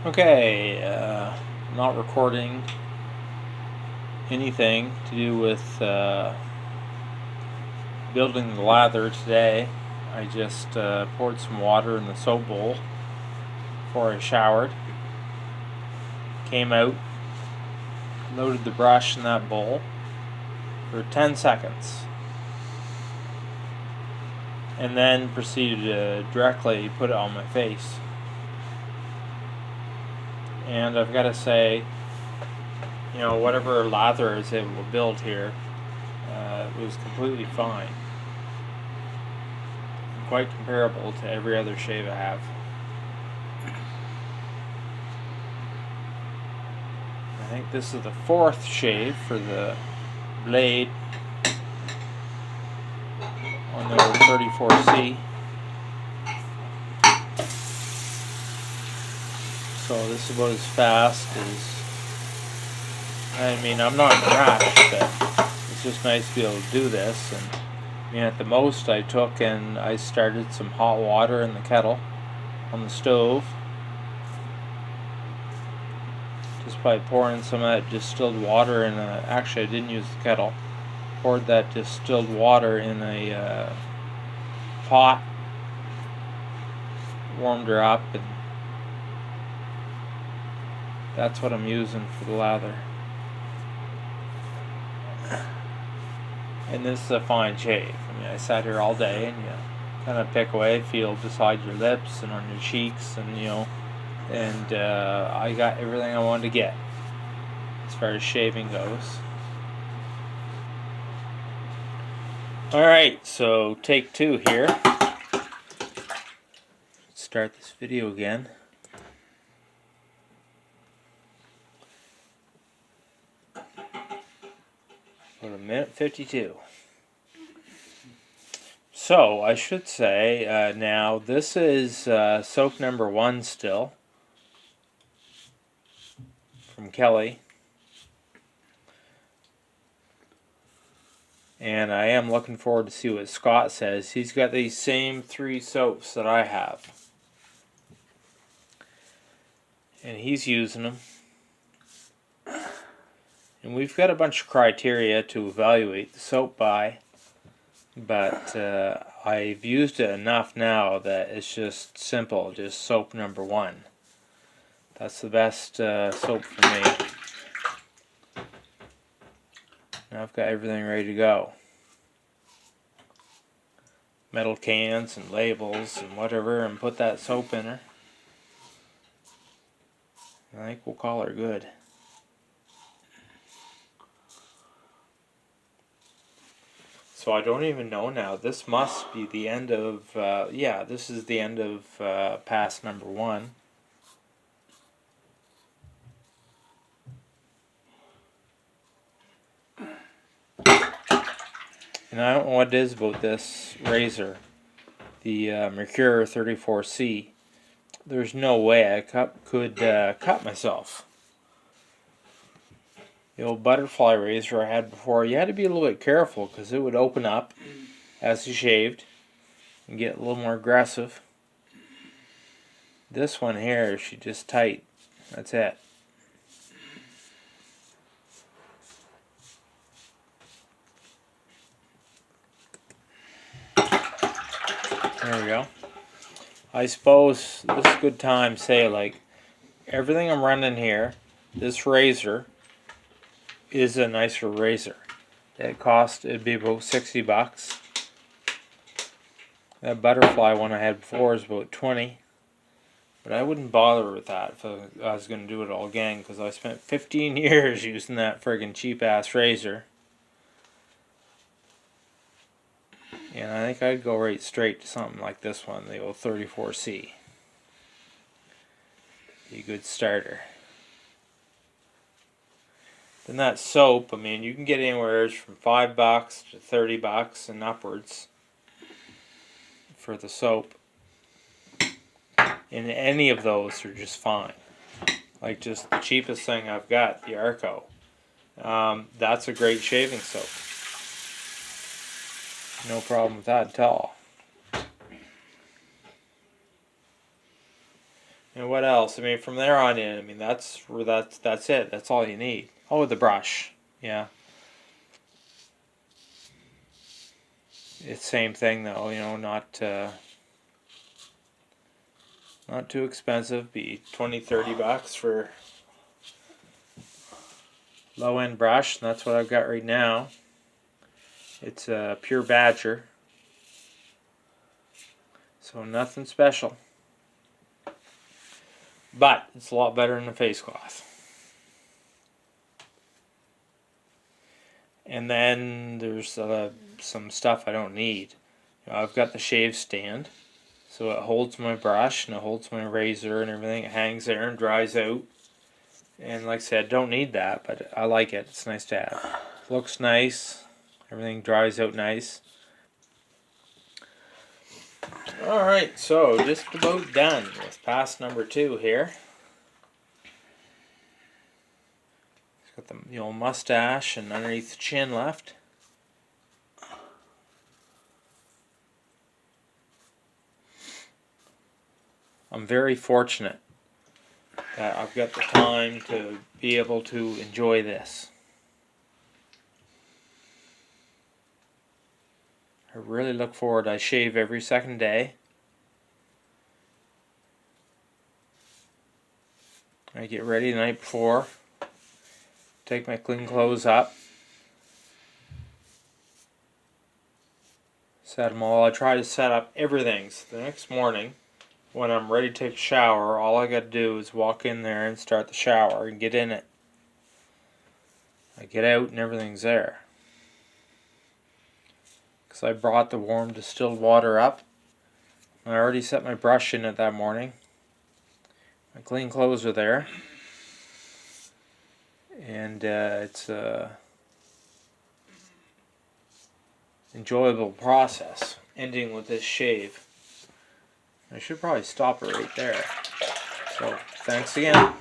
Okay, not recording anything to do with building the lather today. I just poured some water in the soap bowl before I showered. Came out, loaded the brush in that bowl for 10 seconds. And then proceeded to directly put it on my face. And I've got to say, you know, whatever lather I was able to build here, it was completely fine. Quite comparable to every other shave I have. I think this is the fourth shave for the blade on the old 34C. So this is about as fast as, I mean, I'm not in a rush, but it's just nice to be able to do this. And I mean, at the most I took and I started some hot water in the kettle on the stove. Just by pouring some of that distilled water in a, actually I didn't use the kettle, poured that distilled water in a pot, warmed her up, and that's what I'm using for the lather. And this is a fine shave. I mean, I sat here all day and you kind of pick away, feel beside your lips and on your cheeks, and you know, and I got everything I wanted to get as far as shaving goes. Alright, so take two here. Let's start this video again. About a minute 52. So I should say now this is soap number 1 still from Kelly. And I am looking forward to see what Scott says. He's got these same 3 soaps that I have. And he's using them. And we've got a bunch of criteria to evaluate the soap by. But I've used it enough now that it's just simple. Just soap number 1. That's the best soap for me. Now I've got everything ready to go. Metal cans and labels and whatever, and put that soap in her. I think we'll call her good. So I don't even know now. This must be the end of, yeah, this is the end of pass number 1. And I don't know what it is about this razor, the Mercure 34C. There's no way I could cut myself. The old butterfly razor I had before, you had to be a little bit careful because it would open up as you shaved and get a little more aggressive. This one here, she just tight. That's it. There we go. I suppose this is a good time to say, like, everything I'm running here, this razor is a nicer razor. It'd be about 60 bucks. That butterfly one I had before is about 20. But I wouldn't bother with that if I was going to do it all again, because I spent 15 years using that friggin' cheap ass razor. And I think I'd go right straight to something like this one, the old 34C. Be a good starter. Then that soap, I mean, you can get anywhere from 5 bucks to 30 bucks and upwards for the soap. And any of those are just fine. Like just the cheapest thing I've got, the Arco. That's a great shaving soap. No problem with that at all. And what else? I mean, from there on in, I mean, that's it. That's all you need. Oh, the brush. Yeah. It's same thing though, you know, not too expensive. Be 20-30 bucks for low end brush, and that's what I've got right now. It's a pure badger, so nothing special, but it's a lot better than a face cloth. And then there's some stuff I don't need. You know, I've got the shave stand, so it holds my brush and it holds my razor and everything. It hangs there and dries out. And like I said, I don't need that, but I like it. It's nice to have. Looks nice. Everything dries out nice. Alright, so just about done with pass number 2 here. Got the old mustache and underneath the chin left. I'm very fortunate that I've got the time to be able to enjoy this. I really look forward. I shave every second day. I get ready the night before. Take my clean clothes up. Set them all. I try to set up everything so the next morning when I'm ready to take a shower, all I got to do is walk in there and start the shower and get in it. I get out and everything's there. Because I brought the warm distilled water up. I already set my brush in it that morning. My clean clothes are there. And it's a enjoyable process, ending with this shave. I should probably stop it right there. So, thanks again.